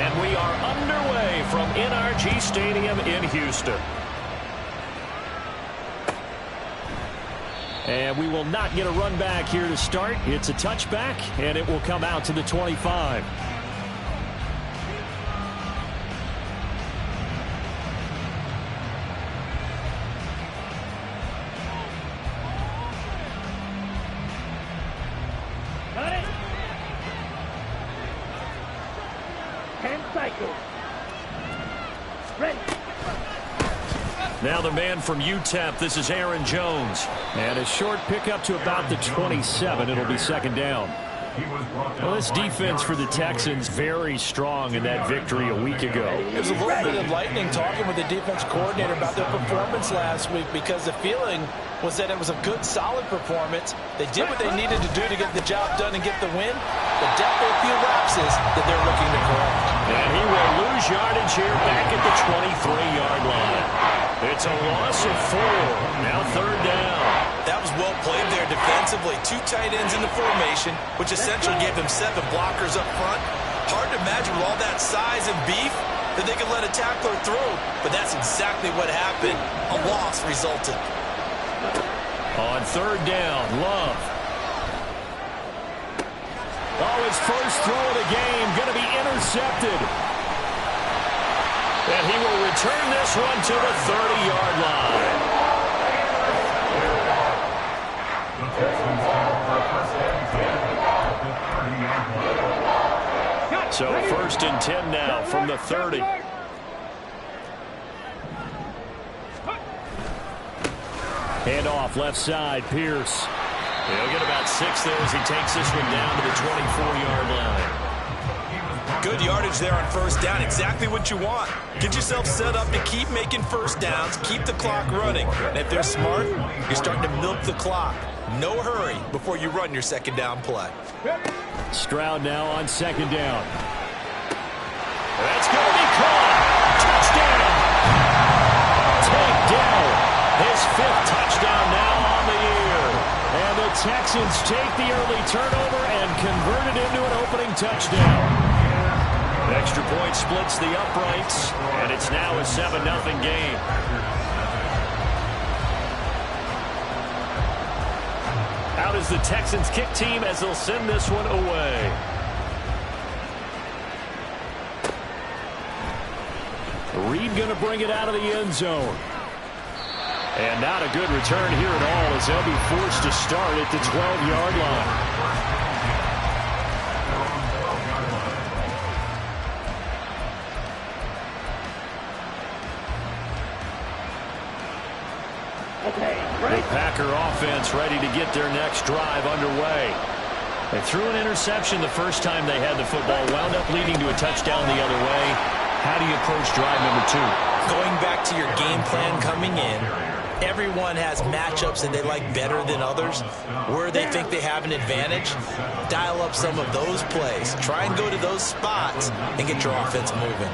And we are underway from NRG Stadium in Houston. And we will not get a run back here to start. It's a touchback, and it will come out to the 25. Got it. 10 cycles. Ready. Now the man from UTEP, this is Aaron Jones. And a short pickup to about the 27. It'll be second down. Well, this defense for the Texans very strong in that victory a week ago. It was a little bit enlightening talking with the defense coordinator about their performance last week, because the feeling was that it was a good, solid performance. They did what they needed to do to get the job done and get the win, but definitely a few lapses that they're looking to correct. And he will lose yardage here back at the 23-yard line. It's a loss of 4. Now third down. That was well played there defensively. 2 tight ends in the formation, which essentially gave them 7 blockers up front. Hard to imagine with all that size and beef that they could let a tackler through, but that's exactly what happened. A loss resulted. On third down, Love. Oh, his first throw of the game going to be intercepted. And he will return this one to the 30-yard line. So first and 10 now from the 30. Hand off left side, Pierce. He'll get about 6 there as he takes this one down to the 24-yard line. Good yardage there on first down. Exactly what you want. Get yourself set up to keep making first downs, keep the clock running. And if they're smart, you're starting to milk the clock. No hurry before you run your second down play. Stroud now on second down. That's going to be caught. Touchdown. Take down. His 5th touchdown now on the year. And the Texans take the early turnover and convert it into an opening touchdown. Extra point splits the uprights, and it's now a 7-0 game. Out is the Texans kick team as they'll send this one away. Reed going to bring it out of the end zone. And not a good return here at all as they'll be forced to start at the 12-yard line. The Packer offense ready to get their next drive underway. They threw an interception the first time they had the football, wound up leading to a touchdown the other way. How do you approach drive number 2? Going back to your game plan coming in, everyone has matchups that they like better than others. Where they think they have an advantage, dial up some of those plays. Try and go to those spots and get your offense moving.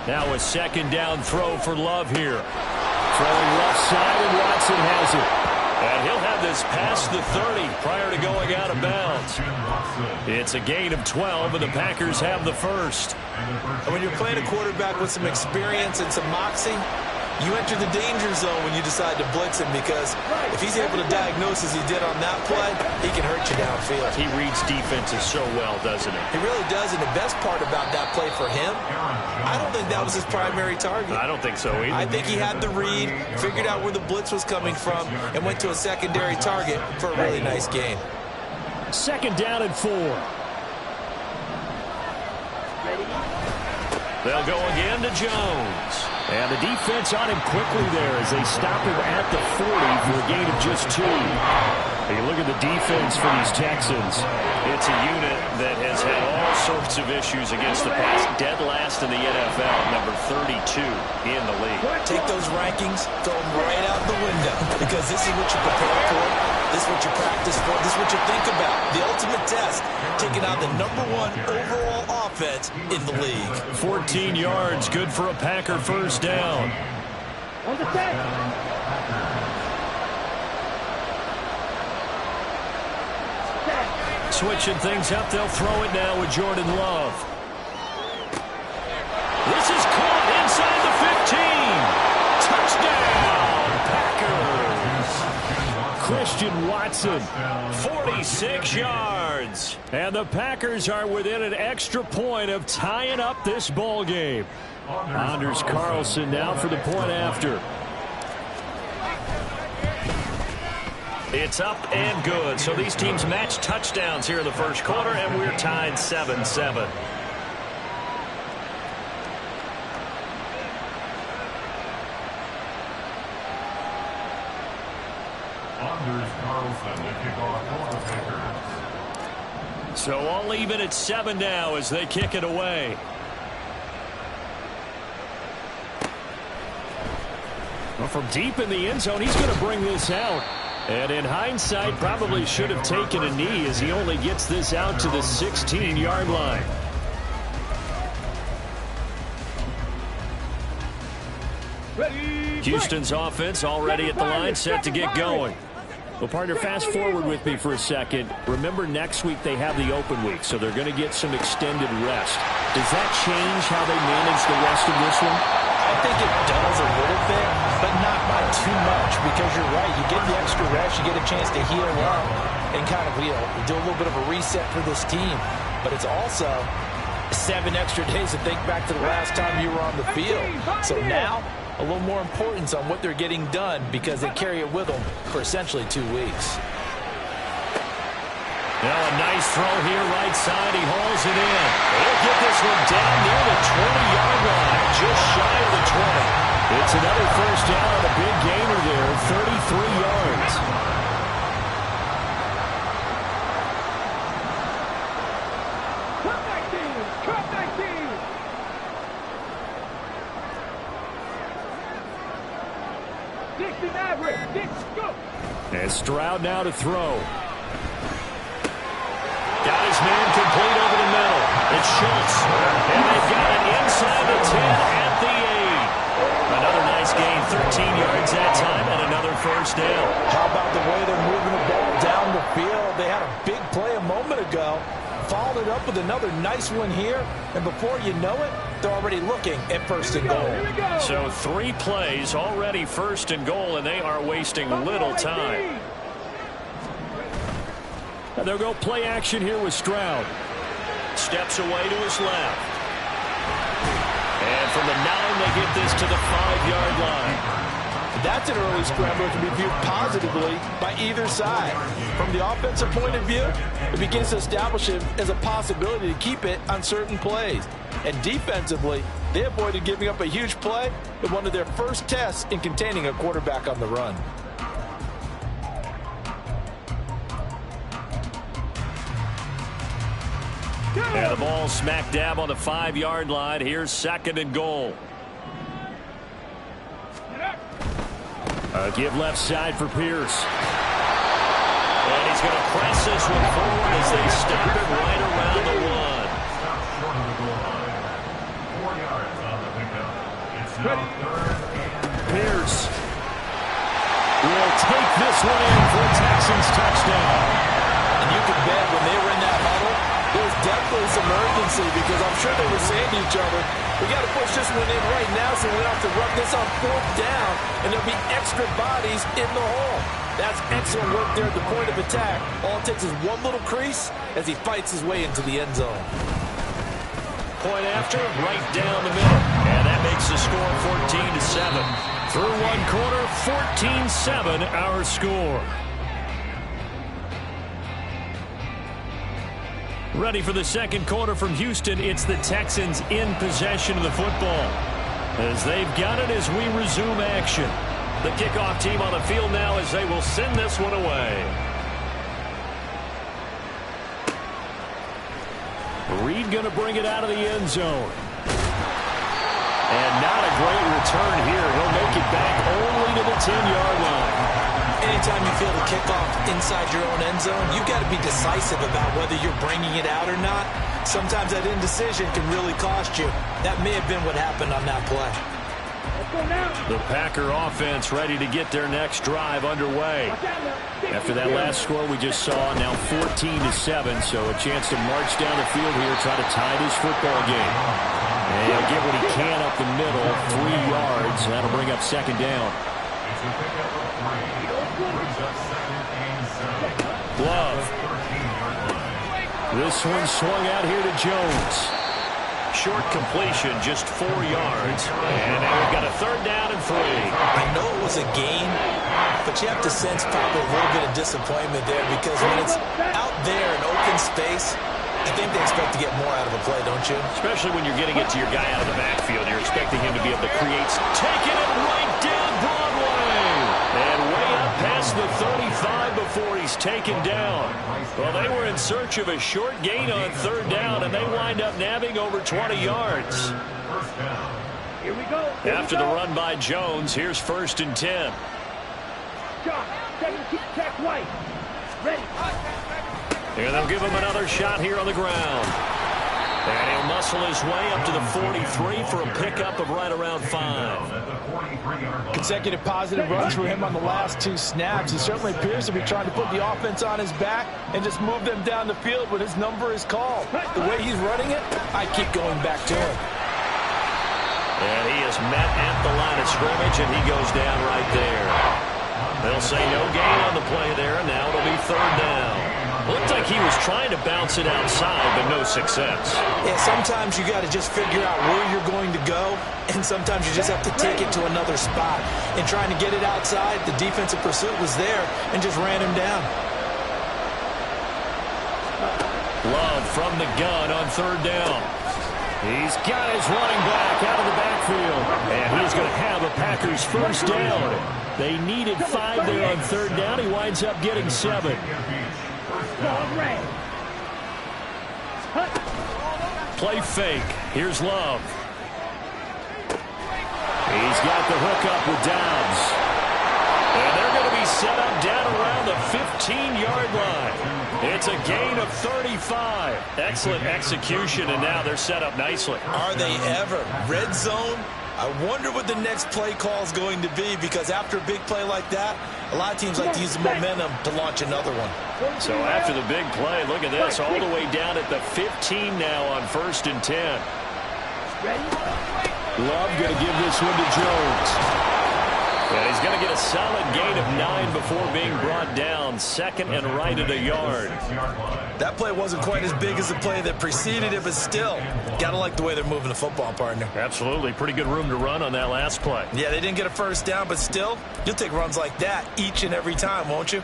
Now a second down throw for Love here. Throwing left side, and Watson has it. And he'll have this past the 30 prior to going out of bounds. It's a gain of 12, and the Packers have the first. And when you're playing a quarterback with some experience and some moxie, you enter the danger zone when you decide to blitz him, because if he's able to diagnose as he did on that play, he can hurt you downfield. He reads defenses so well, doesn't he? He really does, and the best part about that play for him, I don't think that was his primary target. I don't think so either. I think he had the read, figured out where the blitz was coming from, and went to a secondary target for a really nice gain. Second down and 4. They'll go again to Jones. And the defense on him quickly there as they stop him at the 40 for a gain of just 2. You look at the defense for these Texans. It's a unit that has had all sorts of issues against the pass. Dead last in the NFL, number 32 in the league. Take those rankings, throw them right out the window, because this is what you prepare for. This is what you practice for. This is what you think about. The ultimate test, taking out the number 1 overall offense in the league. 14 yards, good for a Packer first down. On the set. Switching things up, they'll throw it now with Jordan Love. This is caught inside the 15. Touchdown, Packers. Christian Watson, 46 yards. And the Packers are within an extra point of tying up this ball game. Anders Carlson now for the point after. It's up and good. So these teams match touchdowns here in the first quarter, and we're tied 7-7. Anders Carlson to kick off for the Packers. So all even at 7 now as they kick it away. Well, from deep in the end zone, he's going to bring this out. And in hindsight, probably should have taken a knee as he only gets this out to the 16-yard line. Houston's offense already at the line, set to get going. Well, partner, fast forward with me for a second. Remember, next week they have the open week, so they're going to get some extended rest. Does that change how they manage the rest of this one? I think it does a little bit, but not by too much, because you're right. You get the extra rest, you get a chance to heal up and kind of do a little bit of a reset for this team. But it's also 7 extra days to think back to the last time you were on the field. So now, a little more importance on what they're getting done because they carry it with them for essentially 2 weeks. Now a nice throw here right side. He hauls it in. He'll get this one down near the 20-yard line, just shy of the 20. It's another first down on a big gainer there, 33 yards. Cut back team! Cut back team! Dixie Maverick! Dixie, go! And Stroud now to throw. Got his man complete over the middle. It's Schultz. And they've got it inside the 10 at the 8. Another nice gain, 13 yards that time, and another first down. How about the way they're moving the ball down the field? They had a big play a moment ago. Followed it up with another nice one here. And before you know it, they're already looking at first and goal. So 3 plays already first and goal, and they are wasting little time. And they'll go play action here with Stroud. Steps away to his left. And from the 9, they get this to the 5-yard line. That's an early scrambler to be viewed positively by either side. From the offensive point of view, it begins to establish it as a possibility to keep it on certain plays. And defensively, they avoided giving up a huge play in one of their first tests in containing a quarterback on the run. And the ball smack dab on the 5-yard line. Here's second and goal. Give left side for Pierce. And he's going to press this one forward as they stop it right around the 1. 4 yards on the pickup. It's now 3rd. Pierce will take this one in for a Texans touchdown. And you can bet when they were in that huddle, there was definitely some urgency because I'm sure they were saying to each other, we got to push this one in right now so we don't have to run this on 4th down, and there'll be extra bodies in the hole. That's excellent work there at the point of attack. All it takes is one little crease as he fights his way into the end zone. Point after, right down the middle. And that makes the score 14-7. Through 1 quarter, 14-7 our score. Ready for the second quarter from Houston. It's the Texans in possession of the football, as they've got it as we resume action. The kickoff team on the field now as they will send this one away. Reed going to bring it out of the end zone. And not a great return here. He'll make it back only to the 10-yard line. Anytime you feel the kickoff inside your own end zone, you've got to be decisive about whether you're bringing it out or not. Sometimes that indecision can really cost you. That may have been what happened on that play. The Packer offense ready to get their next drive underway. After that last score we just saw, now 14-7, so a chance to march down the field here, try to tie this football game. And he'll get what he can up the middle, 3 yards. That'll bring up second down. It's a pickup of 3. Brings up second and 7. Love. 13-yard line. This one swung out here to Jones. Short completion, just 4 yards. And now we've got a third down and 3. I know it was a gain, but you have to sense probably a little bit of disappointment there because when it's out there in open space, I think they expect to get more out of a play, don't you? Especially when you're getting it to your guy out of the backfield. You're expecting him to be able to create. Taking it right down Broadway. And way up past the 35 before he's taken down. Well, they were in search of a short gain on third down, and they wind up nabbing over 20 yards. Here we go. After the run by Jones, here's 1st and 10. Shot. 17 check white. Ready. And they'll give him another shot here on the ground. And he'll muscle his way up to the 43 for a pickup of right around 5. Consecutive positive runs for him on the last 2 snaps. He certainly appears to be trying to put the offense on his back and just move them down the field when his number is called. The way he's running it, I keep going back to him. And he is met at the line of scrimmage, and he goes down right there. They'll say no gain on the play there, and now it'll be third down. Looked like he was trying to bounce it outside, but no success. Yeah, sometimes you got to just figure out where you're going to go, and sometimes you just have to take it to another spot. And trying to get it outside, the defensive pursuit was there and just ran him down. Love from the gun on third down. He's got his running back out of the backfield, and he's going to have a Packers first down. They needed 5 there on third down. He winds up getting 7. Play fake. Here's Love. He's got the hook up with Dobbs. And they're going to be set up down around the 15-yard line. It's a gain of 35. Excellent execution, and now they're set up nicely. Are they ever? Red zone? I wonder what the next play call is going to be, because after a big play like that, a lot of teams like to use the momentum to launch another one. So after the big play, look at this, all the way down at the 15 now on 1st and 10. Love going to give this one to Jones. And he's going to get a solid gain of 9 before being brought down, second and right at a yard. That play wasn't quite as big as the play that preceded it, but still, got to like the way they're moving the football, partner. Absolutely. Pretty good room to run on that last play. Yeah, they didn't get a first down, but still, you'll take runs like that each and every time, won't you?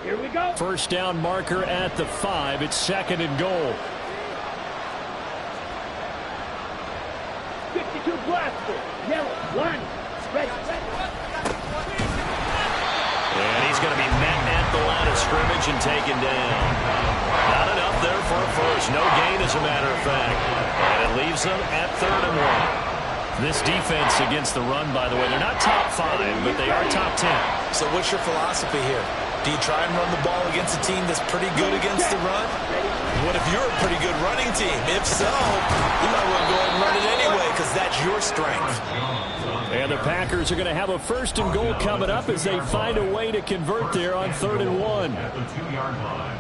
Here we go. First down marker at the 5. It's 2nd and goal. 52 blaster. Yellow. Line. Ready. And he's going to be met at the line of scrimmage and taken down. Not enough there for a first. No gain, as a matter of fact. And it leaves them at 3rd and 1. This defense against the run, by the way, they're not top 5, but they are top 10. So what's your philosophy here? Do you try and run the ball against a team that's pretty good against the run? What if you're a pretty good running team? If so, you might want to go ahead and run it anyway, because that's your strength. And the Packers are going to have a 1st and goal coming up as they find a way to convert there on 3rd and 1. At the 2-yard line.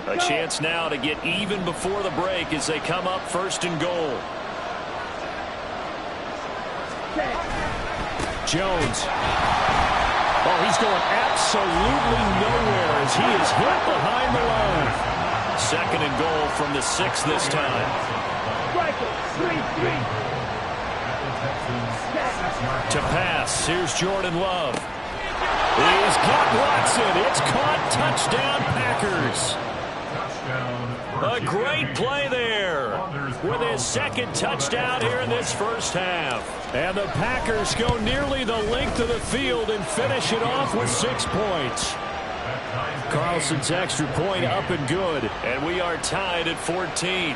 A chance now to get even before the break as they come up 1st and goal. Jones. Oh, he's going absolutely nowhere as he is hit behind the line. 2nd and goal from the 6 this time. To pass, here's Jordan Love. He's got Watson. It's caught. Touchdown, Packers. A great play there with his 2nd touchdown here in this first half. And the Packers go nearly the length of the field and finish it off with 6 points. Carlson's extra point up and good, and we are tied at 14.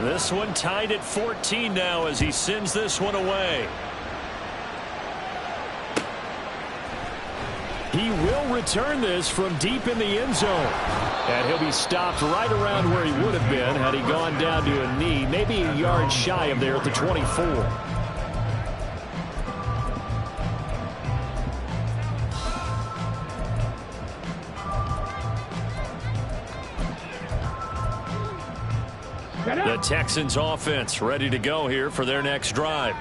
This one tied at 14 now as he sends this one away. He will return this from deep in the end zone. And he'll be stopped right around where he would have been had he gone down to a knee, maybe a yard shy of there at the 24. The Texans offense ready to go here for their next drive.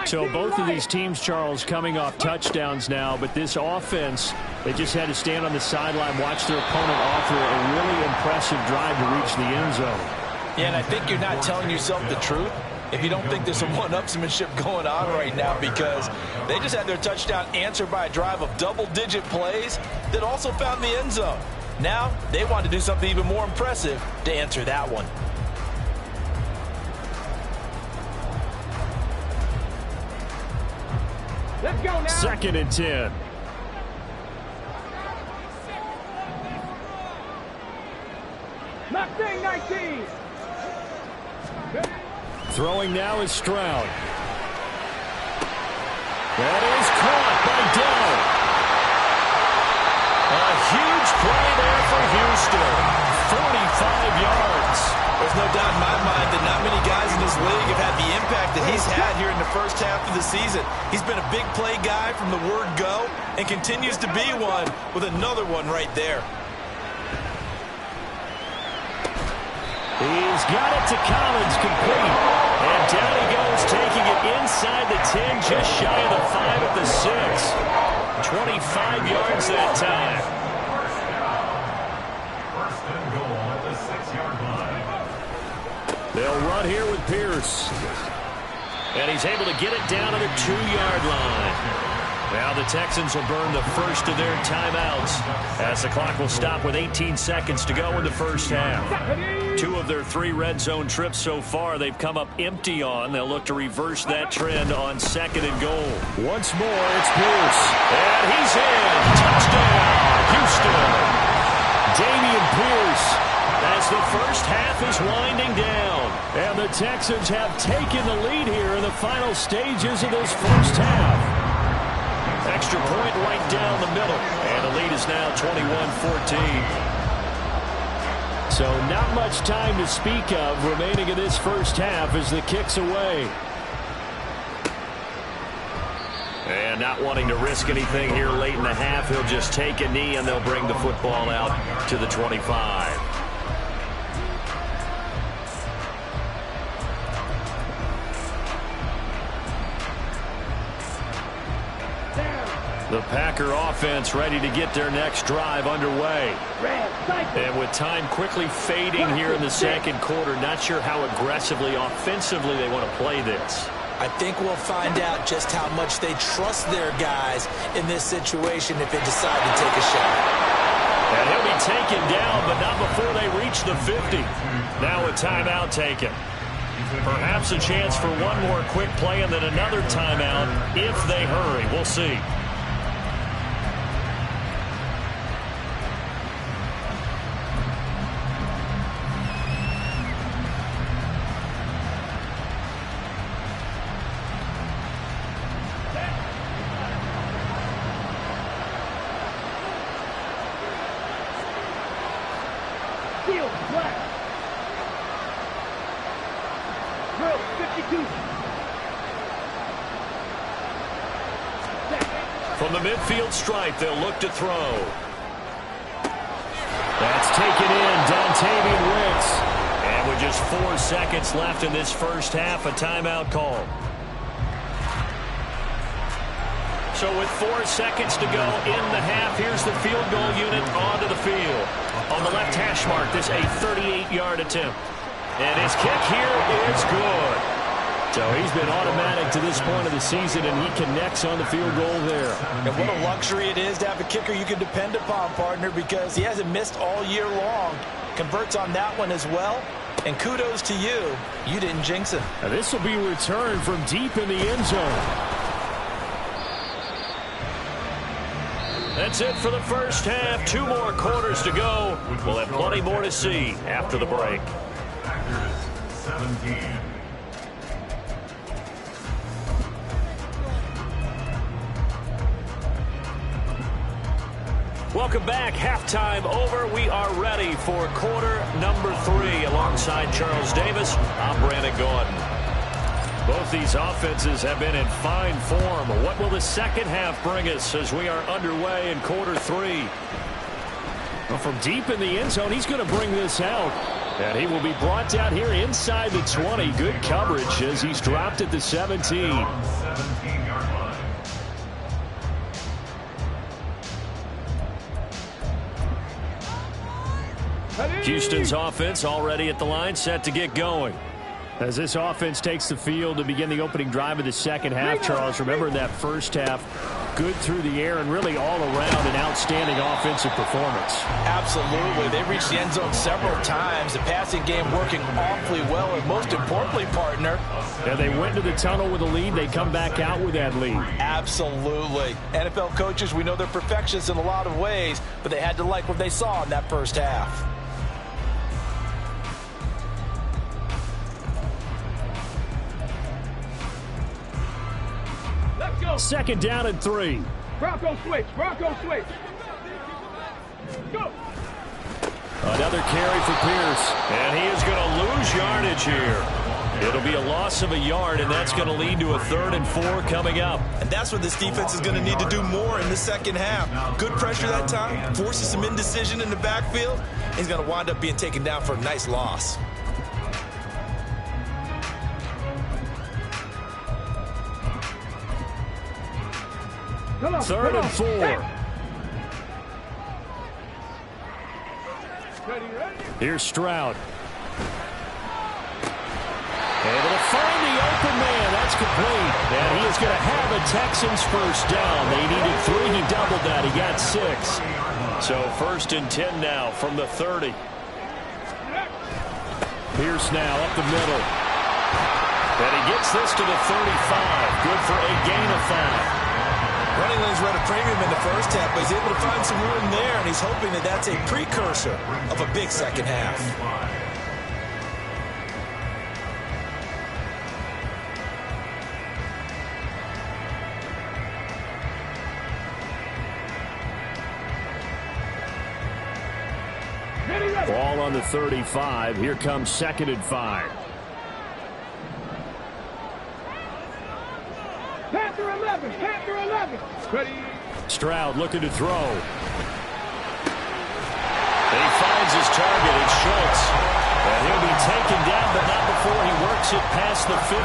So both of these teams, Charles, coming off touchdowns now, but this offense, they just had to stand on the sideline, watch their opponent offer a really impressive drive to reach the end zone. Yeah, and I think you're not telling yourself the truth if you don't think there's some one-upsmanship going on right now, because they just had their touchdown answered by a drive of double-digit plays that also found the end zone. Now they want to do something even more impressive to answer that one. Let's go now. 2nd and 10. Mustang 19. Throwing now is Stroud. That is caught by Dell. A huge play there for Houston. 45 yards. There's no doubt in my mind that not many guys in this league have had the impact that he's had here in the first half of the season. He's been a big play guy from the word go and continues to be one with another one right there. He's got it to Collins, complete. And down he goes, taking it inside the 10, just shy of the 5 at the 6. 25 yards that time. First and goal at the 6-yard line. They'll run here with Pierce. And he's able to get it down to the 2-yard line. Now the Texans will burn the first of their timeouts as the clock will stop with 18 seconds to go in the first half. 2 of their 3 red zone trips so far they've come up empty on. They'll look to reverse that trend on 2nd and goal. Once more, it's Pierce. And he's in. Touchdown, Houston. Dameon Pierce as the first half is winding down. And the Texans have taken the lead here in the final stages of this first half. Extra point right down the middle. And the lead is now 21-14. So not much time to speak of remaining in this first half as the kick's away. And not wanting to risk anything here late in the half, he'll just take a knee and they'll bring the football out to the 25. The Packer offense ready to get their next drive underway. And with time quickly fading here in the second quarter, not sure how aggressively, offensively they want to play this. I think we'll find out just how much they trust their guys in this situation if they decide to take a shot. And he'll be taken down, but not before they reach the 50. Now a timeout taken. Perhaps a chance for one more quick play and then another timeout if they hurry. We'll see. From the midfield stripe, they'll look to throw. That's taken in, Dontavian Wicks. And with just 4 seconds left in this first half, a timeout call. So with 4 seconds to go in the half, here's the field goal unit onto the field. On the left hash mark, this a 38-yard attempt. And his kick here is good. So he's been automatic to this point of the season, and he connects on the field goal there. And what a luxury it is to have a kicker you can depend upon, partner, because he hasn't missed all year long. Converts on that one as well. And kudos to you. You didn't jinx him. Now this will be returned from deep in the end zone. That's it for the first half. 2 more quarters to go. We'll have plenty more to see after the break. Packers 17. Welcome back. Halftime over. We are ready for quarter number 3. Alongside Charles Davis, I'm Brandon Gordon. Both these offenses have been in fine form. What will the second half bring us as we are underway in quarter 3? Well, from deep in the end zone, he's going to bring this out. And he will be brought down here inside the 20. Good coverage as he's dropped at the 17. 17-yard line. Houston's offense already at the line, set to get going. As this offense takes the field to begin the opening drive of the second half, Charles, remember in that first half, good through the air and really all around an outstanding offensive performance. Absolutely. They reached the end zone several times. The passing game working awfully well, and most importantly, partner. And they went to the tunnel with a lead. They come back out with that lead. Absolutely. NFL coaches, we know they're perfectionists in a lot of ways, but they had to like what they saw in that first half. Second down and 3. Bronco switch. Bronco switch. Go. Another carry for Pierce. And he is going to lose yardage here. It'll be a loss of a yard, and that's going to lead to a 3rd and 4 coming up. And that's what this defense is going to need to do more in the second half. Good pressure that time, forces some indecision in the backfield. He's going to wind up being taken down for a nice loss. Come on, 3rd and 4. Ready, ready. Here's Stroud. Able to find the open man. That's complete. And he is going to have a Texans first down. They needed 3. He doubled that. He got 6. So 1st and 10 now from the 30. Pierce now up the middle. And he gets this to the 35. Good for a gain of 5. Running lanes were at a premium in the first half, but he's able to find some room there, and he's hoping that that's a precursor of a big second half. Ball on the 35. Here comes 2nd and 5. Panther 11. Panther 11. Ready. Stroud looking to throw. And he finds his target. It's Schultz. And he'll be taken down, but not before he works it past the 50.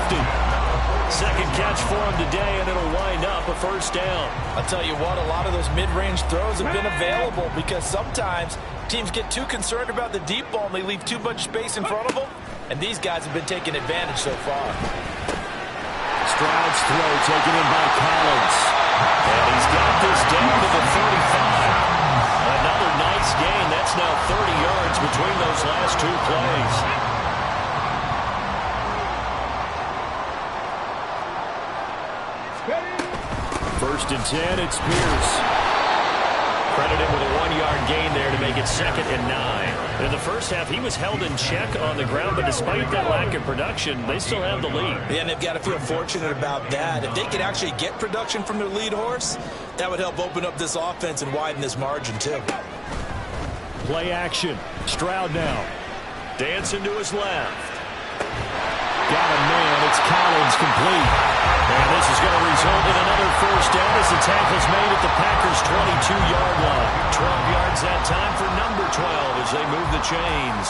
Second catch for him today, and it'll wind up a first down. I'll tell you what, a lot of those mid-range throws have been available because sometimes teams get too concerned about the deep ball and they leave too much space in front of them, and these guys have been taking advantage so far. Stroud's throw taken in by Collins. And he's got this down to the 35. Another nice gain. That's now 30 yards between those last 2 plays. First and 10, it's Pierce. Credited with a 1-yard gain there to make it 2nd and 9. In the first half, he was held in check on the ground, but despite that lack of production, they still have the lead. Yeah, and they've got to feel fortunate about that. If they could actually get production from their lead horse, that would help open up this offense and widen this margin, too. Play action. Stroud now. Dancing to his left. Got a man. It's Collins complete. And this is going to result in another first down as the tackle's made at the Packers' 22-yard line. 12 yards that time for number 12 as they move the chains.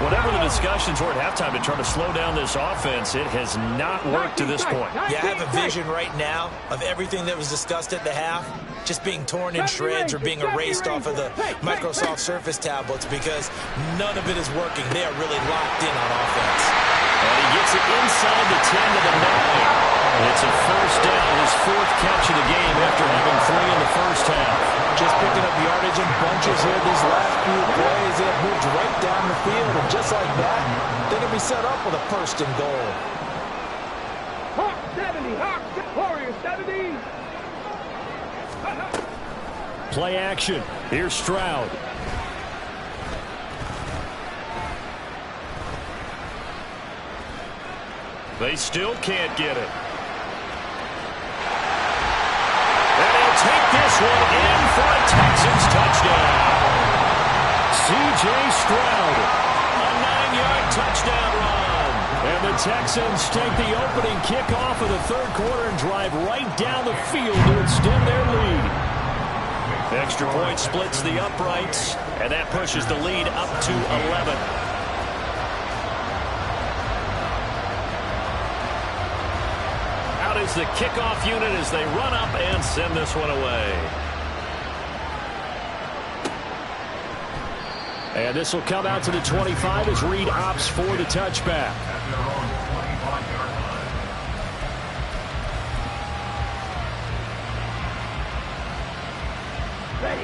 Whatever the discussions were at halftime to try to slow down this offense, it has not worked to this point. Yeah, I have a vision right now of everything that was discussed at the half just being torn in shreds or being erased off of the Microsoft Surface tablets because none of it is working. They are really locked in on offense. And he gets it inside the 10 to the 9. It's a first down, his 4th catch of the game after having 3 in the first half. Just picking up yardage in bunches here these last few plays. They have moved right down the field, and just like that, they're going to be set up with a 1st and goal. Hawk 70. Hawk Warriors 70. Play action. Here's Stroud. They still can't get it. And he'll take this one in for a Texans touchdown. C.J. Stroud, a 9-yard touchdown run. And the Texans take the opening kickoff of the third quarter and drive right down the field to extend their lead. Extra point splits the uprights, and that pushes the lead up to 11. Out is the kickoff unit as they run up and send this one away. And this will come out to the 25 as Reed opts for the touchback.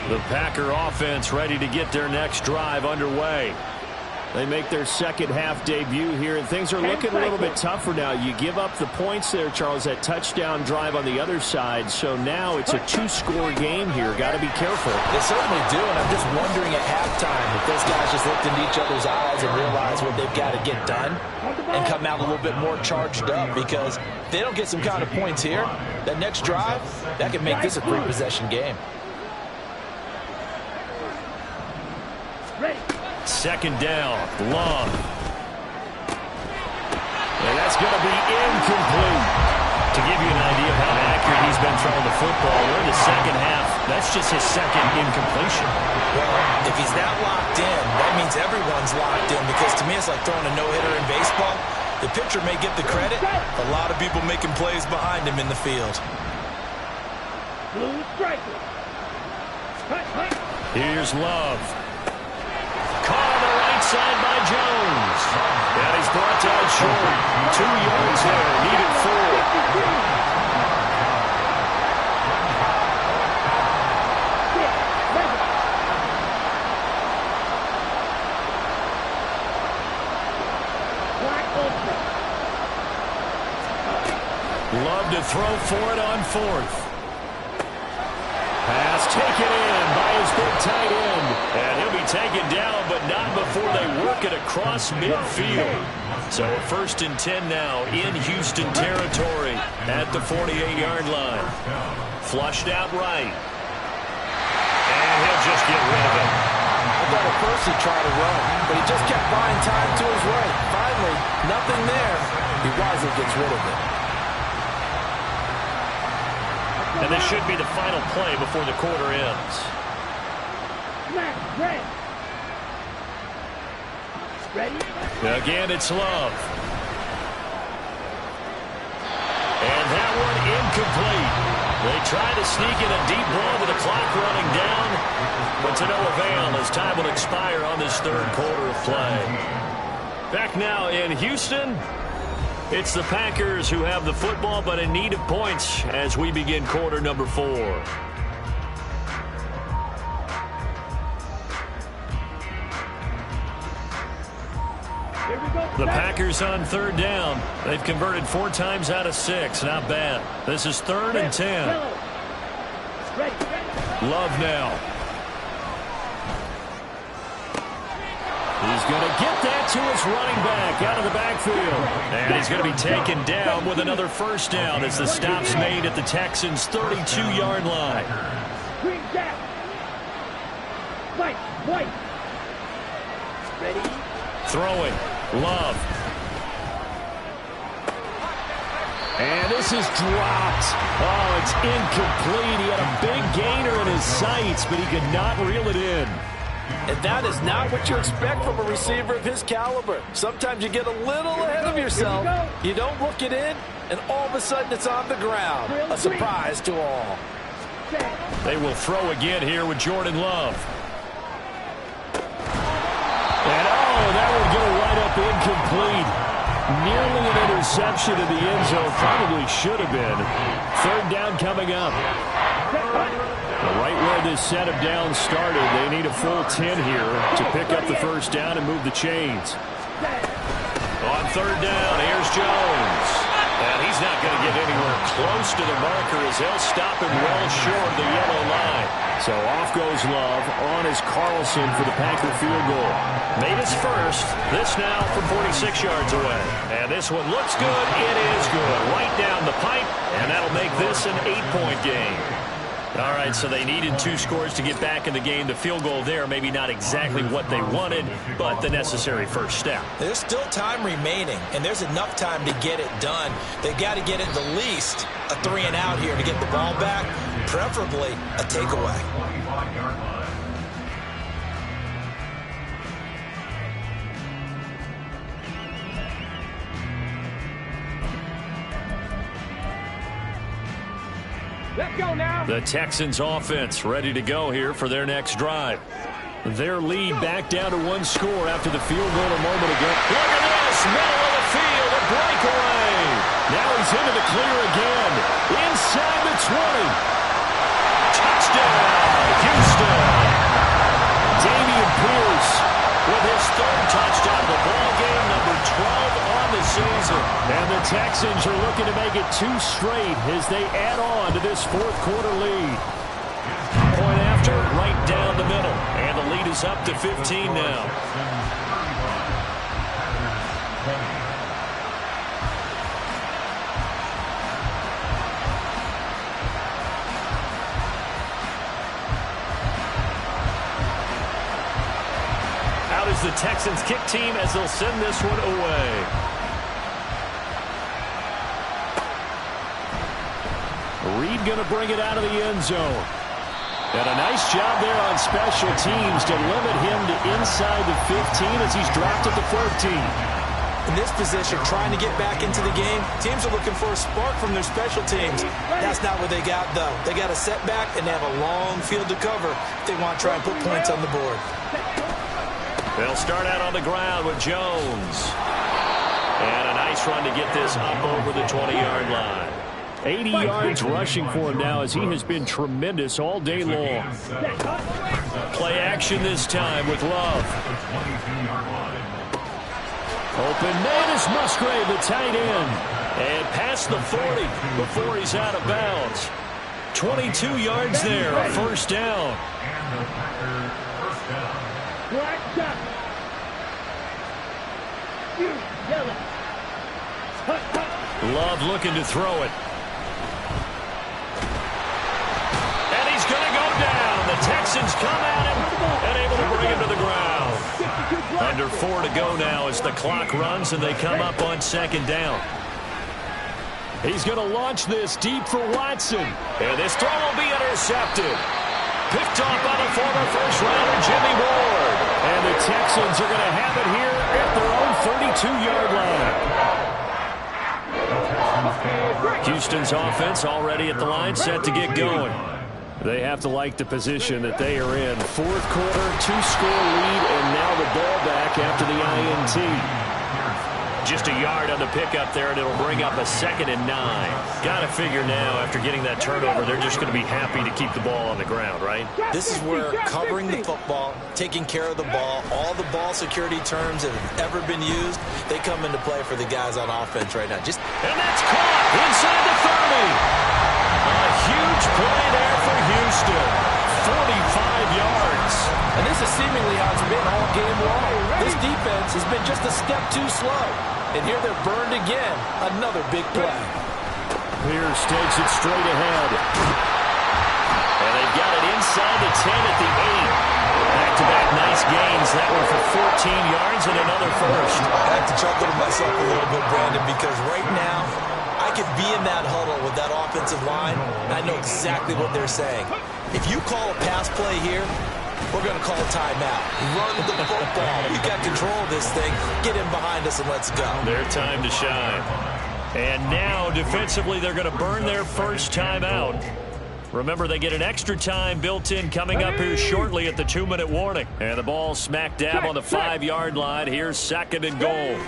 The Packer offense ready to get their next drive underway. They make their second half debut here, and things are looking a little bit tougher now. You give up the points there, Charles, that touchdown drive on the other side. So now it's a 2-score game here. Got to be careful. They certainly do, and I'm just wondering at halftime if those guys just looked into each other's eyes and realized what they've got to get done and come out a little bit more charged up, because if they don't get some kind of points here, that next drive, that could make this a 3-possession game. Second down, Love. And that's going to be incomplete. To give you an idea of how accurate he's been throwing the football, we're in the second half. That's just his second incompletion. Well, if he's that locked in, that means everyone's locked in, because to me it's like throwing a no-hitter in baseball. The pitcher may get the credit, a lot of people making plays behind him in the field. Here's Love. Caught on the right side by Jones. And he's brought down short. 2 yards there. Needed 4. Love to throw for it on 4th. Pass taken in by his big tight end. And he'll be taken down, but not before they work it across midfield. So a 1st and 10 now in Houston territory at the 48-yard line. Flushed out right. And he'll just get rid of it. I thought at first he tried to run, but he just kept buying time to his right. Finally, nothing there. He wisely gets rid of it. And this should be the final play before the quarter ends. Again, it's Love. And that one incomplete. They try to sneak in a deep ball with the clock running down, but to no avail as time will expire on this third quarter of play. Back now in Houston. It's the Packers who have the football, but in need of points as we begin quarter number 4. The Packers on 3rd down. They've converted 4 times out of 6. Not bad. This is 3rd and 10. Love now. He's going to get that to his running back out of the backfield. And he's going to be taken down with another 1st down as the stop's made at the Texans' 32-yard line. Throwing. Love. And this is dropped. Oh, it's incomplete. He had a big gainer in his sights, but he could not reel it in. And that is not what you expect from a receiver of his caliber. Sometimes you get a little ahead of yourself. You don't look it in, and all of a sudden it's on the ground. A surprise to all. They will throw again here with Jordan Love. And that would get a right-up incomplete. Nearly an interception in the end zone. Probably should have been. 3rd down coming up. Right where this set of downs started, they need a full 10 here to pick up the 1st down and move the chains. On 3rd down, here's Jones. And he's not going to get anywhere close close to the marker as they'll stop him well short of the yellow line. So off goes Love. On is Carlson for the Packer field goal. Made his first. This now from 46 yards away. And this one looks good. It is good. Right down the pipe. And that'll make this an 8-point game. All right, so they needed 2 scores to get back in the game. The field goal there, maybe not exactly what they wanted, but the necessary first step. There's still time remaining, and there's enough time to get it done. They've got to get at the least a 3-and-out here to get the ball back, preferably a takeaway. 25-yard line. Let's go now. The Texans offense ready to go here for their next drive. Their lead back down to 1 score after the field goal a moment ago. Look at this, middle of the field, a breakaway. Now he's into the clear again. Inside the 20. Touchdown, Houston. Damian Pierce with his 3rd touchdown of the ball game, number 12 on the season. And the Texans are looking to make it 2 straight as they add on to this 4th quarter lead. Point after, right down the middle. And the lead is up to 15 now. Out is the Texans kick team as they'll send this one away. Reed going to bring it out of the end zone. And a nice job there on special teams to limit him to inside the 15 as he's dropped at the 14. In this position, trying to get back into the game, teams are looking for a spark from their special teams. That's not what they got, though. They got a setback, and they have a long field to cover if they want to try and put points on the board. They'll start out on the ground with Jones. And a nice run to get this up over the 20-yard line. 80 yards rushing for him now as he has been tremendous all day long. Play action this time with Love. Open man is Musgrave, the tight end. And past the 40 before he's out of bounds. 22 yards there, a first down. Love looking to throw it. And he's going to go down. The Texans come at him and able to bring him to the ground. Under 4 to go now as the clock runs and they come up on 2nd down. He's going to launch this deep for Watson. And this throw will be intercepted. Picked off by the former first-rounder Jimmy Ward. And the Texans are going to have it here at their own 32-yard line. Houston's offense already at the line, set to get going. They have to like the position that they are in. 4th quarter, 2-score lead, and now the ball back after the INT. Just a yard on the pickup there, and it'll bring up a 2nd and 9. Got to figure now, after getting that turnover, they're just going to be happy to keep the ball on the ground, right? This is where covering the football, taking care of the ball, all the ball security terms that have ever been used, they come into play for the guys on offense right now. And that's caught inside the 30. A huge play there for Houston. 45 yards. And this is seemingly how it's been all game long. This defense has been just a step too slow. And here they're burned again. Another big play. Pierce takes it straight ahead. And they've got it inside the 10 at the 8. Back-to-back nice gains. That one for 14 yards and another first. I have to chuckle to myself a little bit, Brandon, because right now I could be in that huddle with that offensive line, and I know exactly what they're saying. If you call a pass play here, we're going to call a timeout. Run the football. You got control of this thing. Get in behind us and let's go. Their time to shine. And now, defensively, they're going to burn their first timeout. Remember, they get an extra time built in coming up here shortly at the 2-minute warning. And the ball smack dab on the 5-yard line. Here's 2nd and goal.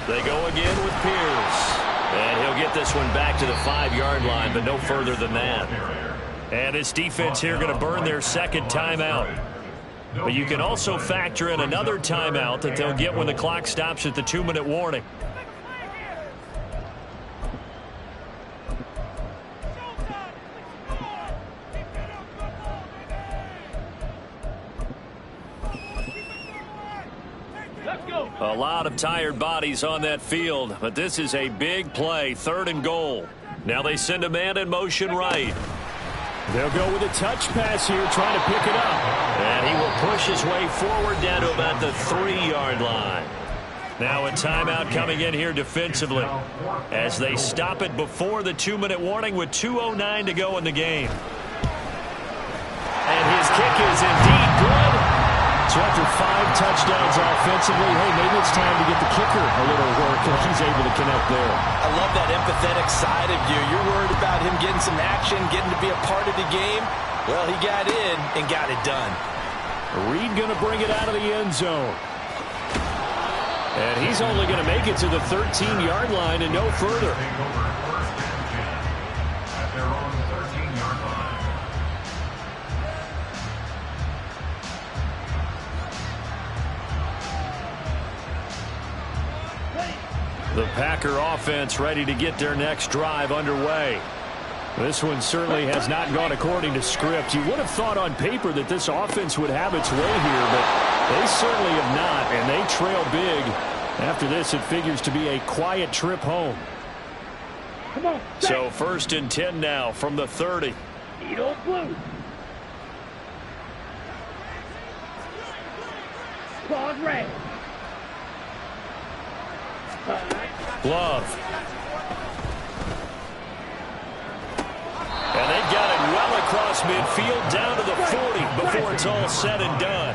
They go again with Pierce. And he'll get this one back to the 5-yard line, but no further than that. And this defense here going to burn their 2nd timeout. But you can also factor in another timeout that they'll get when the clock stops at the 2-minute warning. A lot of tired bodies on that field, but this is a big play, 3rd and goal. Now they send a man in motion right. They'll go with a touch pass here, trying to pick it up. And he will push his way forward down to about the 3-yard line. Now a timeout coming in here defensively as they stop it before the 2-minute warning with 2:09 to go in the game. And his kick is indeed good. So after 5 touchdowns offensively, hey, maybe it's time to get the kicker a little work if he's able to connect there. I love that empathetic side of you. You're worried about him getting some action, getting to be a part of the game. Well, he got in and got it done. Reed going to bring it out of the end zone. And he's only going to make it to the 13-yard line and no further. Take over 1st and 10 at their own 13-yard line. The Packer offense ready to get their next drive underway. This one certainly has not gone according to script. You would have thought on paper that this offense would have its way here, but they certainly have not, and they trail big. After this, it figures to be a quiet trip home. Come on. So 1st and 10 now from the 30. Edo blue. Claws red. Glove. And they got it well across midfield down to the 40 before it's all said and done.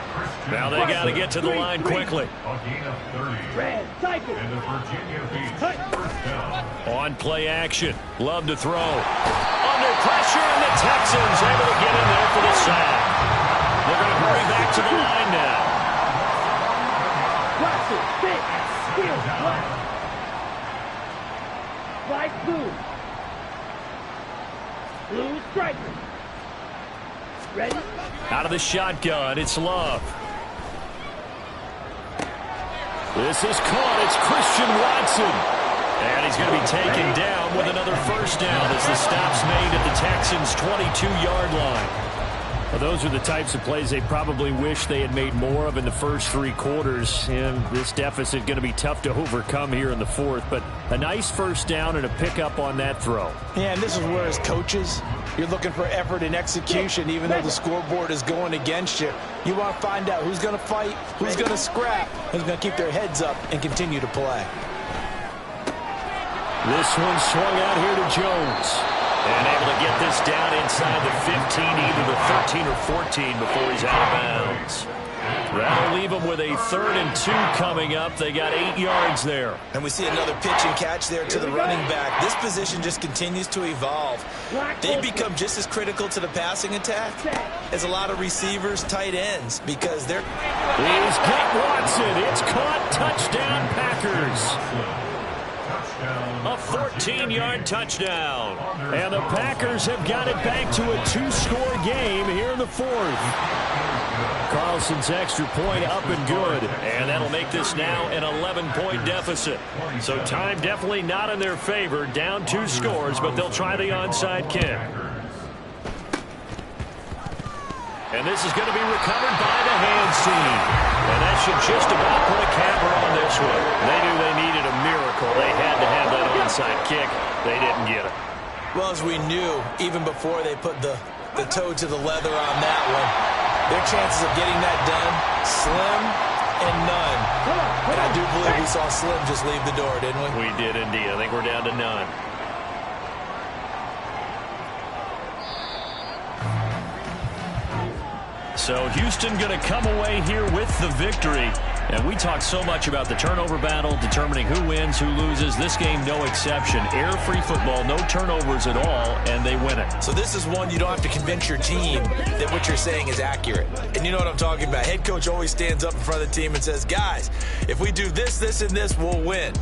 Now they got to get to the line quickly. A gain of 30. Red cycle. And the Virginia Beach 1st down. On play action. Love to throw. Under pressure, and the Texans able to get in there for the sack. They're going to hurry back to the line now. Watson, six, steel, black. White, blue. Blue striker. Ready? Out of the shotgun, it's Love. This is caught. It's Christian Watson. And he's going to be taken down with another 1st down as the stop's made at the Texans' 22-yard line. Well, those are the types of plays they probably wish they had made more of in the first 3 quarters. And this deficit going to be tough to overcome here in the 4th. But a nice 1st down and a pickup on that throw. Yeah, and this is where as coaches, you're looking for effort and execution even though the scoreboard is going against you. You want to find out who's going to fight, who's going to scrap, who's going to keep their heads up and continue to play. This one swung out here to Jones. And able to get this down inside the 15, either the 13 or 14 before he's out of bounds. That'll leave them with a 3rd and 2 coming up. They got 8 yards there. And we see another pitch and catch there to the running back. This position just continues to evolve. They become just as critical to the passing attack as a lot of receivers, tight ends, because they're... He's got Watson. It's caught. Touchdown, Packers. A 14-yard touchdown. And the Packers have got it back to a 2-score game here in the 4th. Carlson's extra point up and good. And that'll make this now an 11-point deficit. So time definitely not in their favor. Down 2 scores, but they'll try the onside kick. And this is going to be recovered by the hands team. And that should just about put a capper on this one. They knew they needed a miracle. They had to have that onside kick. They didn't get it. Well, as we knew, even before they put the toe to the leather on that one, their chances of getting that done, slim and none. And I do believe we saw Slim just leave the door, didn't we? We did indeed. I think we're down to none. So Houston going to come away here with the victory. And we talk so much about the turnover battle, determining who wins, who loses. This game, no exception. Air-free football, no turnovers at all, and they win it. So this is one you don't have to convince your team that what you're saying is accurate. And you know what I'm talking about. Head coach always stands up in front of the team and says, guys, if we do this, this, and this, we'll win.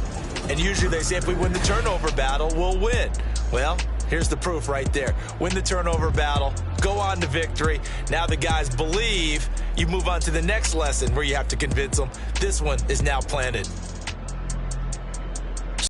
And usually they say if we win the turnover battle, we'll win. Well, here's the proof right there. Win the turnover battle, go on to victory. Now the guys believe. You move on to the next lesson where you have to convince them. This one is now planted.